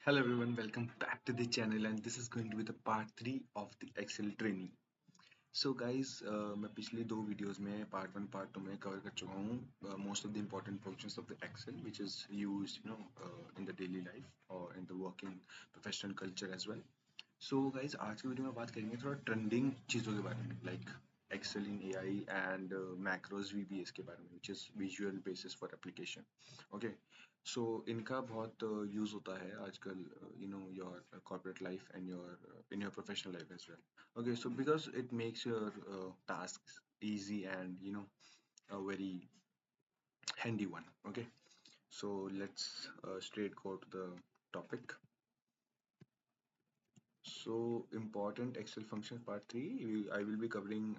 Hello everyone, welcome back to the channel and this is going to be the part 3 of the Excel training. So guys, मैं पिछले दो videos में part 1 part 2 में cover कर चुका हूँ most of the important functions of the Excel which is used in the daily life or in the working professional culture as well. So guys, आज की वीडियो में बात करेंगे थोड़ा ट्रेंडिंग चीज़ों के बारे में like Excel in AI and macros VBS के बारे में which is Visual Basis for Application. Okay, so इनका बहुत यूज़ होता है आजकल your corporate life and your in your professional life as well. Okay, so because it makes your tasks easy and a very handy one. Okay, so let's straight go to the topic. So important Excel functions part 3, I will be covering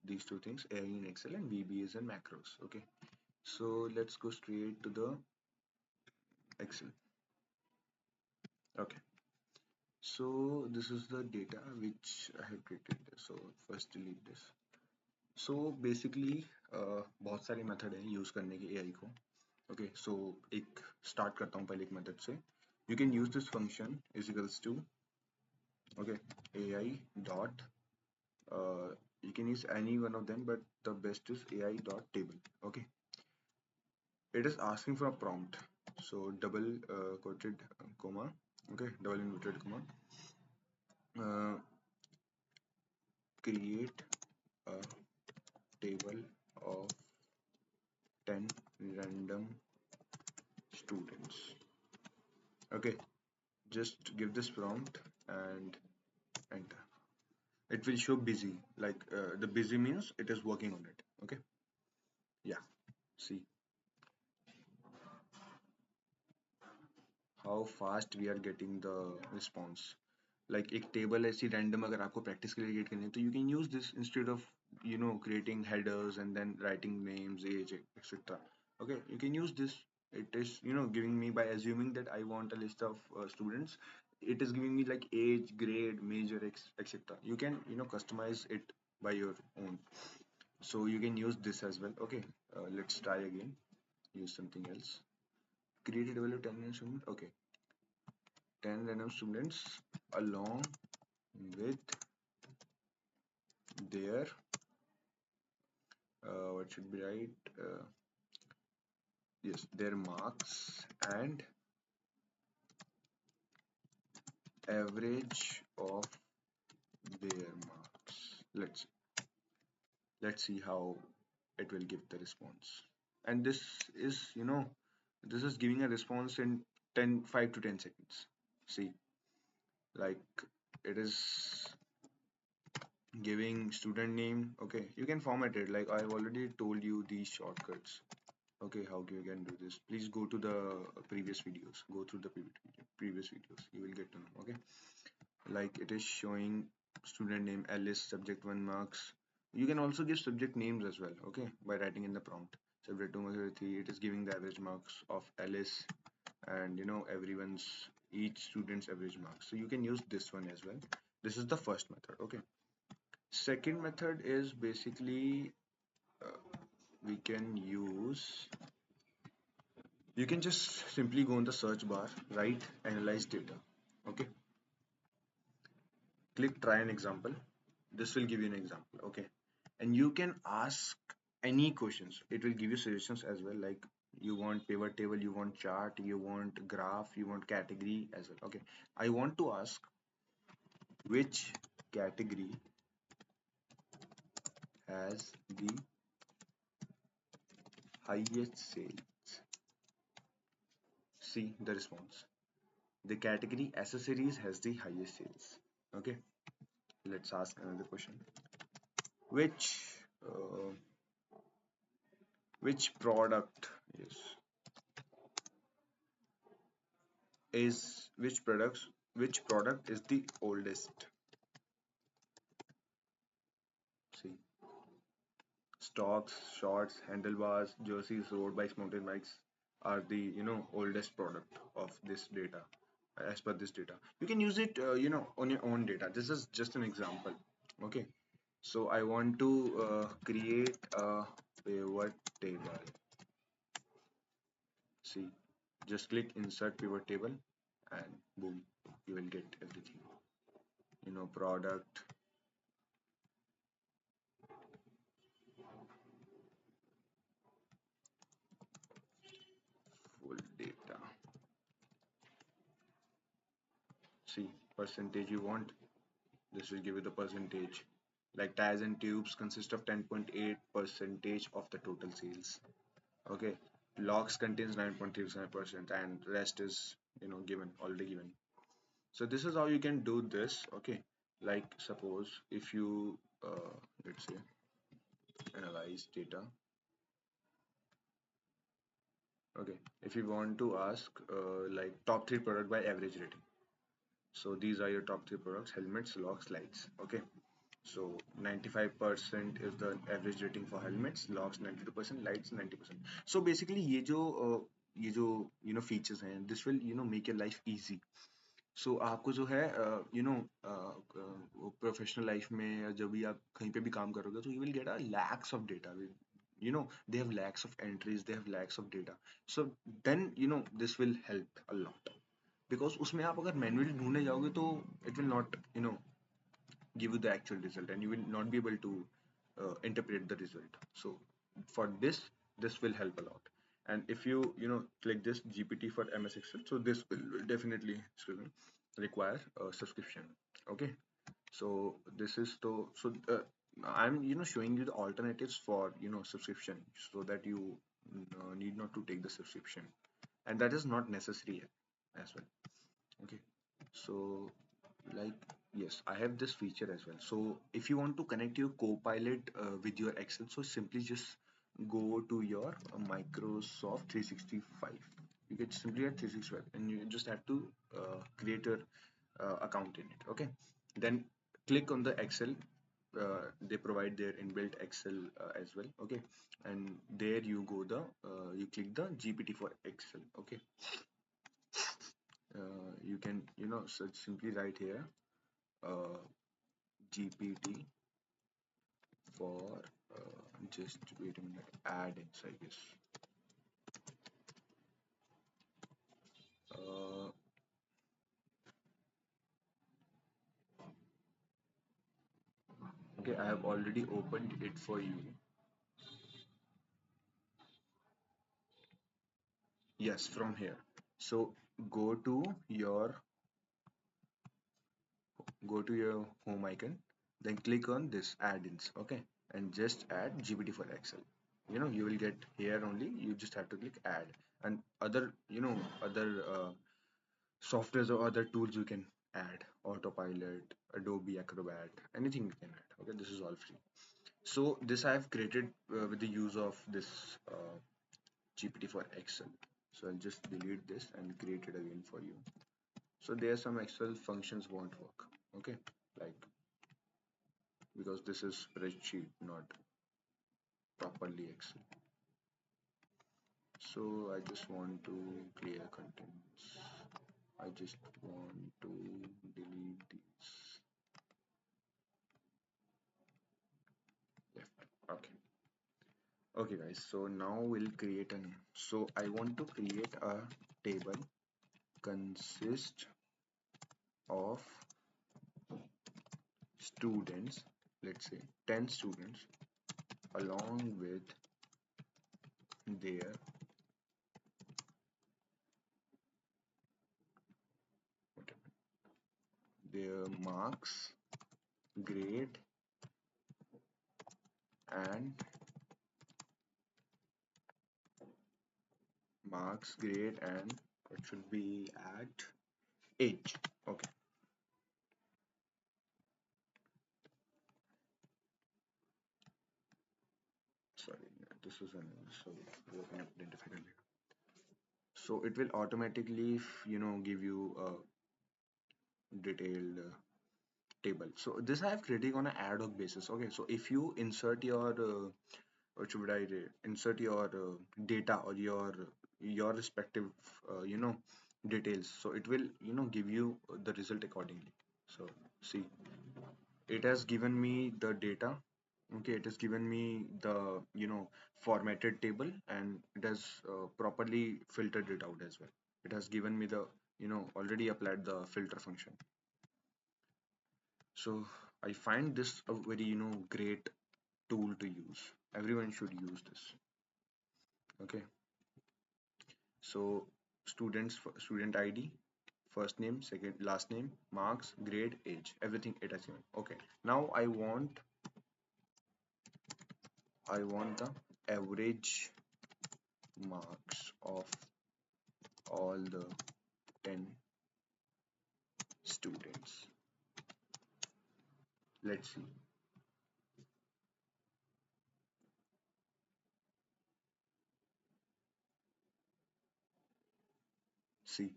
these two things, AI in Excel and VBAs and macros. Okay, so let's go straight to the Excel. Okay, so this is the data which I have created. So first delete this. So basically बहुत सारे method हैं use करने के AI को. Okay, so एक start करता हूँ पहले एक मेथड से. You can use this function is equals to okay AI dot you can use any one of them, but the best is AI dot table. Okay, it is asking for a prompt, so double quoted comma, okay, double inverted comma, uh, create a table of 10 random students. Okay, just give this prompt and enter. It will show busy, like the busy means it is working on it. Okay, yeah, see how fast we are getting the response. Like एक table ऐसी random अगर आपको practice के लिए create करनी है तो you can use this instead of creating headers and then writing names, age, etc. Okay, you can use this. It is giving me, by assuming that I want a list of students, it is giving me like age, grade, major, etc. You can customize it by your own, so you can use this as well. Okay, let's try again. Use something else. Create a table of 10 students. Okay, 10 random students along with their what should be right, yes, their marks and average of their marks. Let's see how it will give the response. And this is this is giving a response in 5 to 10 seconds. See, like it is giving student name. Okay, you can format it like I've already told you these shortcuts. Okay, how you can do this? Please go to the previous videos. Go through the previous videos. You will get to know. Okay, like it is showing student name Alice, subject 1 marks. You can also give subject names as well. Okay, by writing in the prompt. Subject 2 marks, 3. It is giving the average marks of Alice and everyone's, each student's average marks. So you can use this one as well. This is the first method. Okay. Second method is basically we can use, you can just simply go in the search bar, write analyze data. Okay, click try an example. This will give you an example. Okay, and you can ask any questions. It will give you suggestions as well, like you want pivot table, you want chart, you want graph, you want category as well. Okay, I want to ask which category has the highest sales. See the response. The category accessories has the highest sales. Okay, let's ask another question. Which uh, which product is which product is the oldest? See, stocks, shorts, handlebars, jerseys, road bikes, mountain bikes are the oldest product of this data. As per this data, you can use it on your own data. This is just an example. Okay, so I want to create a pivot table. See, just click insert pivot table and boom, you will get everything. Product, full data. See, percentage you want, this will give you the percentage. Like tires and tubes consist of 10.8 percentage of the total sales. Okay, locks contains 9.37%, and rest is given, already given. So this is how you can do this. Okay, like suppose if you let's say analyze data. Okay, if you want to ask like top three product by average rating. So these are your top three products: helmets, locks, lights. Okay, so 95% is the average rating for helmets, locks 92%, lights 90%. So basically ये जो features हैं, this will make your life easy. So आपको जो है professional life में या जब भी आप कहीं पे भी काम करोगे तो you will get a lakhs of data. They have lakhs of entries, they have lakhs of data. So then this will help a lot, because उसमें आप अगर मैन्युअली ढूंढने जाओगे तो it will not give you the actual result, and you will not be able to interpret the result. So for this will help a lot. And if you click this GPT for MS Excel, so this will definitely, excuse me, require a subscription. Okay, so this is I'm showing you the alternatives for subscription, so that you need not to take the subscription, and that is not necessary as well. Okay, so like, yes, I have this feature as well. So if you want to connect your Copilot with your Excel, so simply just go to your Microsoft 365. You get simply at 365, and you just have to create your account in it. Okay, then click on the Excel. They provide their inbuilt Excel as well. Okay, and there you go, the you click the GPT for Excel. Okay, you can search, simply right here, uh, GPT for just wait a minute, add-ins, I guess. Uh, okay, I have already opened it for you. Yes, from here. So go to your home icon, then click on this add-ins. Okay, and just add GPT for Excel. You will get here only. You just have to click add, and other other softwares or other tools you can add: Autopilot, Adobe Acrobat, anything you can add. Okay, this is all free. So this I have created with the use of this GPT for Excel. So I'll just delete this and create it again for you. So there are some Excel functions won't work. Okay, like, because this is spreadsheet, not properly Excel. So I just want to clear contents. I just want to delete these. Left. Okay. Okay guys, so now we'll create so I want to create a table consist of students, let's say 10 students, along with their whatever, their marks, grade, and it should be at age. Okay, sorry, this is an so we can identify it later. So it will automatically give you a detailed table. So this I have created on an ad hoc basis. Okay, so if you insert your what should I say, insert your data or your respective details, so it will give you the result accordingly. So see, it has given me the data. Okay, it has given me the formatted table, and it has properly filtered it out as well. It has given me the already applied the filter function. So I find this a very great tool to use. Everyone should use this. Okay. So student ID, first name, second last name, marks, grade, age, everything it has given. Okay. Now I want the average marks of all the 10 students. Let's see. See,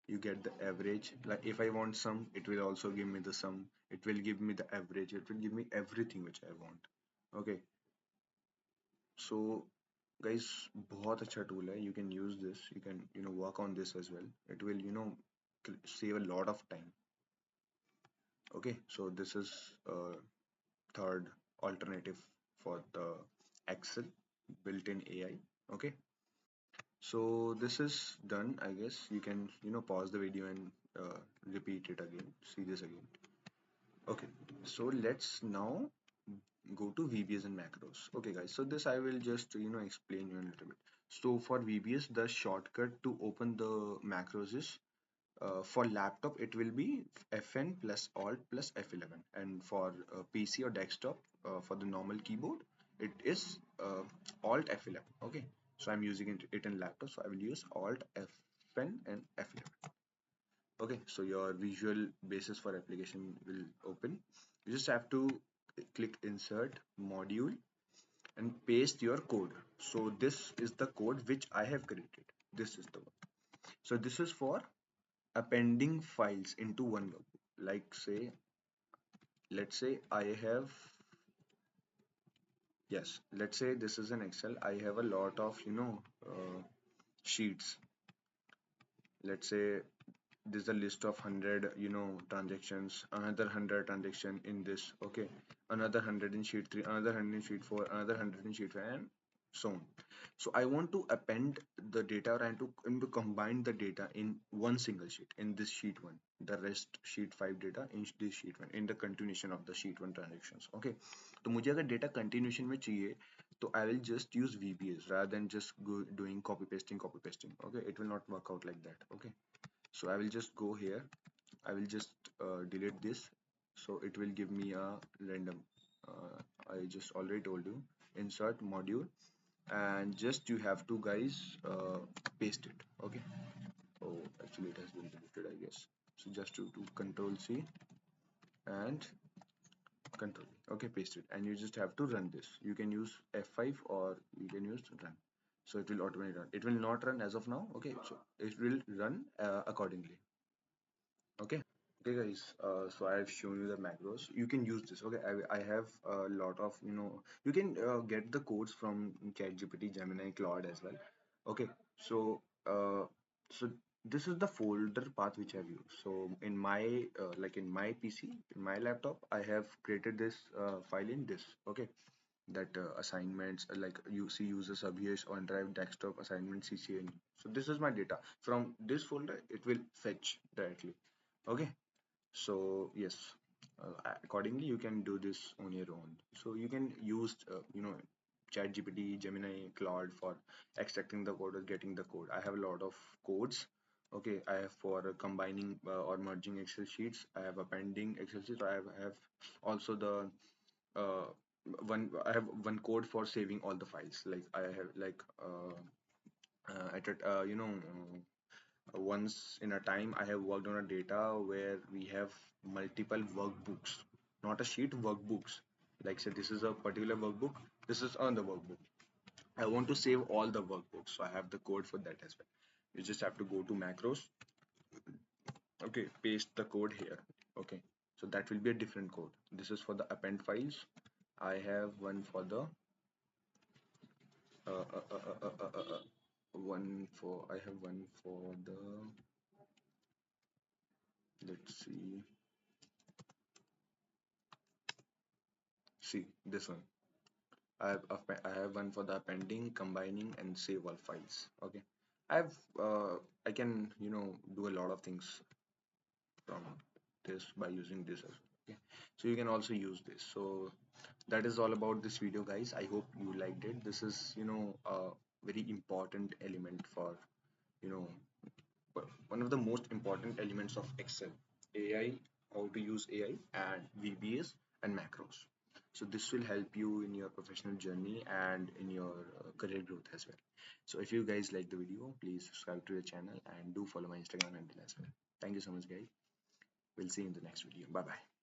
you get the average. Like if I want sum, it will also give me the sum. It will give me the average. It will give me everything which I want. Okay. So guys, बहुत अच्छा tool है. You can use this. You can work on this as well. It will save a lot of time. Okay. So this is third alternative for the Excel built-in AI. Okay. So this is done, I guess. You can pause the video and repeat it again. See this again. Okay. So let's now go to VBS and macros. Okay, guys. So this I will just explain you a little bit. So for VBS, the shortcut to open the macros is for laptop it will be Fn plus Alt plus F11, and for PC or desktop for the normal keyboard it is Alt F11. Okay, so I'm using it in laptop, so I will use Alt Fn and F11. Okay, so your visual basis for application will open. You just have to click insert module and paste your code. So this is the code which I have created. This is the one. So this is for appending files into one notebook. Like say, let's say I have, yes, let's say this is an Excel. I have a lot of sheets. Let's say this is a list of 100 transactions, another 100 transaction in this. Okay, another 100 in sheet 3, another 100 in sheet 4, another 100 in sheet 5, and so on. So I want to append the data and to combine the data in one single sheet, in this sheet 1, the rest sheet 5 data in this sheet 1, in the continuation of the sheet 1 transactions. Okay, तो मुझे अगर data continuation में चाहिए तो I will just use VBS rather than just doing copy pasting. Okay, it will not work out like that. Okay, so I will just go here. I will just delete this, so it will give me a random. I just already told you, insert module, and just you have to guys paste it. Okay, oh actually it has been deleted, I guess. So just to do control C and control V. Okay, paste it, and you just have to run this. You can use F5 or you can use run, so it will automatically run. It will not run as of now. Okay, so it will run accordingly. Okay. Okay guys, so I've shown you the macros. You can use this. Okay, I have a lot of you can get the codes from ChatGPT, Gemini, Claude as well. Okay, so so this is the folder path which I've used. So in my like in my PC, in my laptop, I have created this file in this. Okay, that assignments like you see users subhere's OneDrive desktop assignment CCNE. So this is my data. From this folder, it will fetch directly. Okay, so yes, accordingly you can do this on your own. So you can use ChatGPT, Gemini, Claude for extracting the code or getting the code. I have a lot of codes. Okay, I have for combining or merging Excel sheets. I have appending Excel sheets. I have also the uh, I have one code for saving all the files. Like I have like at a, once in a time I have worked on a data where we have multiple workbooks, not a sheet, workbooks. Like say this is a particular workbook, this is another workbook. I want to save all the workbooks, so I have the code for that as well. You just have to go to macros. Okay, paste the code here. Okay, so that will be a different code. This is for the append files. I have one for the uh, uh, uh, uh, uh, uh, uh, uh, I have one for the, let's see this one. I have one for the appending, combining, and save all files. Okay, I've I can do a lot of things from this by using this as well. Okay, so you can also use this. So that is all about this video, guys. I hope you liked it. This is a very important element for you know one of the most important elements of Excel, AI, how to use AI, and VBAs and macros. So this will help you in your professional journey and in your career growth as well. So if you guys like the video, please subscribe to the channel and do follow my Instagram handle as well. Thank you so much, guys. We'll see you in the next video. Bye bye.